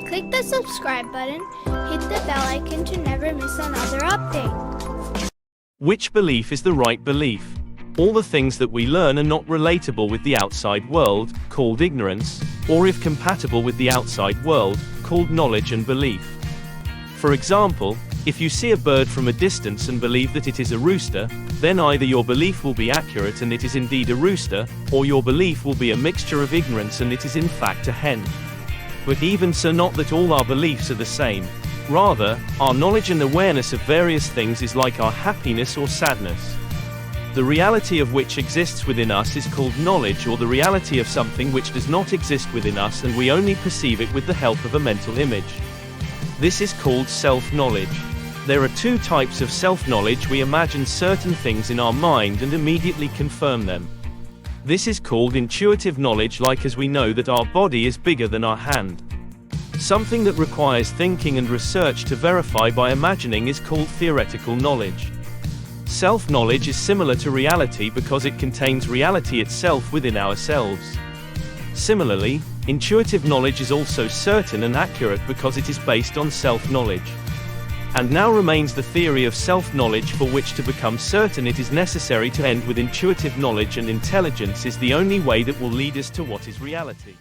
Click the subscribe button, hit the bell icon to never miss another update. Which belief is the right belief? All the things that we learn are not relatable with the outside world, called ignorance, or if compatible with the outside world, called knowledge and belief. For example, if you see a bird from a distance and believe that it is a rooster, then either your belief will be accurate and it is indeed a rooster, or your belief will be a mixture of ignorance and it is in fact a hen. But even so, not that all our beliefs are the same. Rather, our knowledge and awareness of various things is like our happiness or sadness. The reality of which exists within us is called knowledge, or the reality of something which does not exist within us and we only perceive it with the help of a mental image. This is called self-knowledge. There are two types of self-knowledge. We imagine certain things in our mind and immediately confirm them. This is called intuitive knowledge, like as we know that our body is bigger than our hand. Something that requires thinking and research to verify by imagining is called theoretical knowledge. Self-knowledge is similar to reality because it contains reality itself within ourselves. Similarly, intuitive knowledge is also certain and accurate because it is based on self-knowledge. And now remains the theory of self-knowledge, for which to become certain it is necessary to end with intuitive knowledge, and intelligence is the only way that will lead us to what is reality.